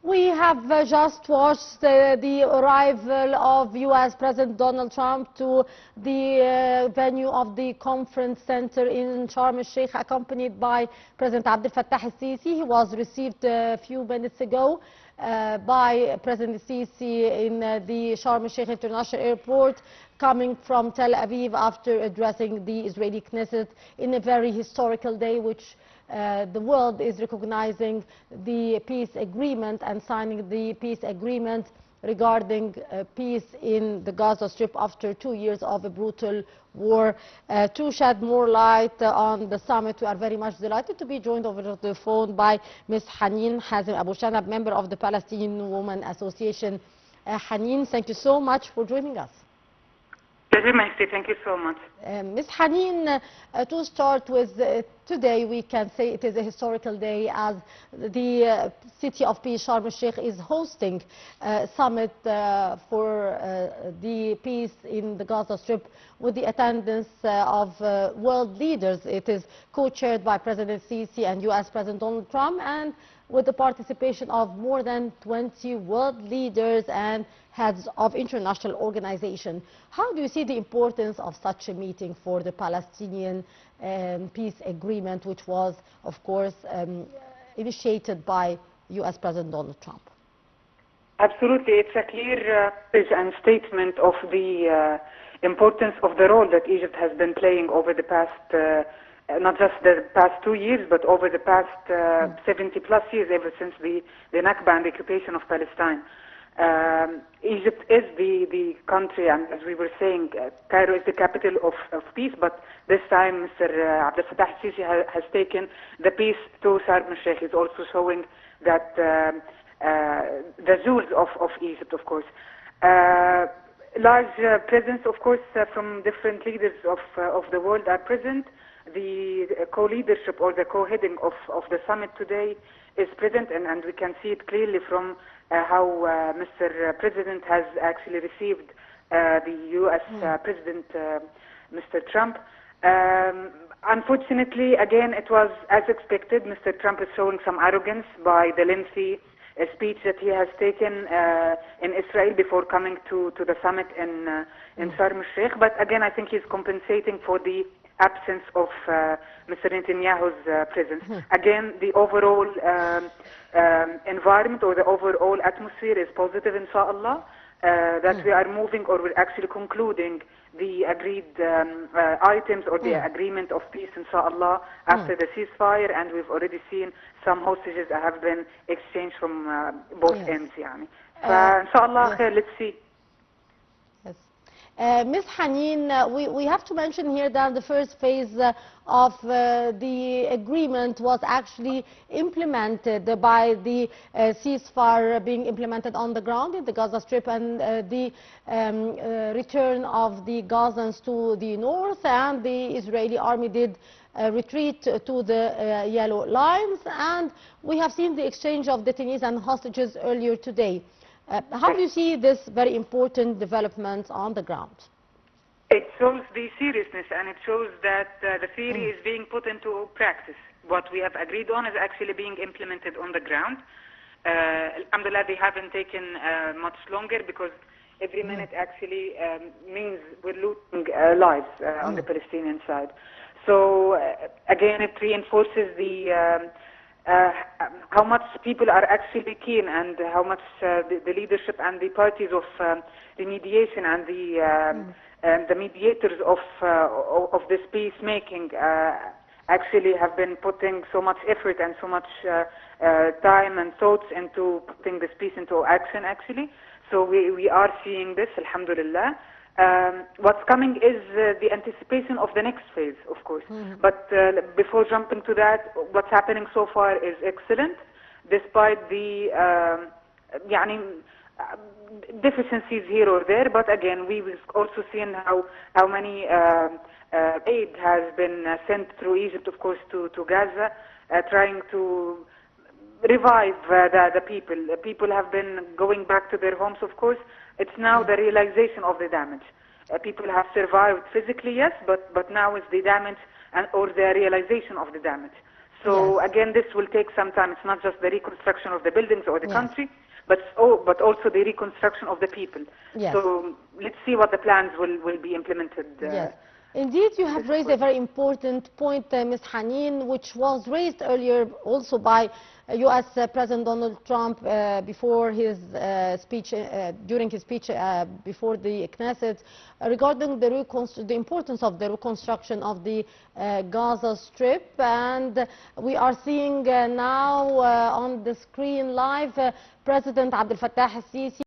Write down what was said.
We have just watched the arrival of U.S. President Donald Trump to the venue of the conference center in Sharm el-Sheikh, accompanied by President Abdel Fattah el-Sisi. He was received a few minutes ago by President el-Sisi in the Sharm el-Sheikh International Airport, coming from Tel Aviv after addressing the Israeli Knesset in a very historical day, which the world is recognizing the peace agreement and signing the peace agreement regarding peace in the Gaza Strip after 2 years of a brutal war. To shed more light on the summit, we are very much delighted to be joined over the phone by Ms. Haneen Shanab, member of the Palestinian Women Association. Haneen, thank you so much for joining us. Thank you so much. Ms. Haneen, to start with, today we can say it is a historical day as the City of Peace, Sharm el-Sheikh, is hosting a summit for the peace in the Gaza Strip with the attendance of world leaders. It is co-chaired by President Sisi and U.S. President Donald Trump, and with the participation of more than 20 world leaders and heads of international organizations. How do you see the importance of such a meeting for the Palestinian peace agreement, which was, of course, initiated by U.S. President Donald Trump? Absolutely. It's a clear statement of the importance of the role that Egypt has been playing over the past not just the past 2 years, but over the past 70 plus years, ever since the Nakba and the occupation of Palestine. Egypt is the country, and as we were saying, Cairo is the capital of peace, but this time Mr. Abdel Fattah el-Sisi has taken the peace to Sharm el-Sheikh. He's also showing that the jewels of Egypt, of course. Large presence, of course, from different leaders of the world are present. The co-leadership or the co-heading of the summit today is present, and we can see it clearly from how Mr. President has actually received the U.S. President, Mr. Trump. Unfortunately, again, it was as expected. Mr. Trump is showing some arrogance by the lengthy speech that he has taken in Israel before coming to the summit in Sharm el-Sheikh. But again, I think he's compensating for the absence of Mr. Netanyahu's presence. Again, the overall environment or the overall atmosphere is positive, inshallah, that we are moving, or we're actually concluding the agreed items or the agreement of peace, inshallah, after the ceasefire, and we've already seen some hostages that have been exchanged from both ends. Inshallah, let's see. Ms. Haneen, we have to mention here that the first phase of the agreement was actually implemented by the ceasefire being implemented on the ground in the Gaza Strip, and the return of the Gazans to the north, and the Israeli army did retreat to the yellow lines, and we have seen the exchange of detainees and hostages earlier today. How do you see this very important development on the ground? It shows the seriousness, and it shows that the theory is being put into practice. What we have agreed on is actually being implemented on the ground. Alhamdulillah, they haven't taken much longer, because every minute actually means we're losing lives on the Palestinian side. So again, it reinforces the how much people are actually keen, and how much the leadership and the parties of the mediation and the mediators of this peacemaking actually have been putting so much effort and so much time and thoughts into putting this peace into action, actually. So we are seeing this, alhamdulillah. What's coming is the anticipation of the next phase, of course. But before jumping to that, what's happening so far is excellent, despite the deficiencies here or there. But again, we've also seen how many aid has been sent through Egypt, of course, to Gaza, trying to revive the people. People have been going back to their homes, of course. It's now the realization of the damage. People have survived physically, yes, but now it's the damage or the realization of the damage. So again, this will take some time. It's not just the reconstruction of the buildings or the country. but also the reconstruction of the people. Yes. So let's see what the plans will be implemented. Yes. Indeed, you have raised a very important point, Ms. Haneen, which was raised earlier also by U.S. President Donald Trump before his speech, during his speech before the Knesset, regarding the importance of the reconstruction of the Gaza Strip. And we are seeing now on the screen live President Abdel Fattah al-Sisi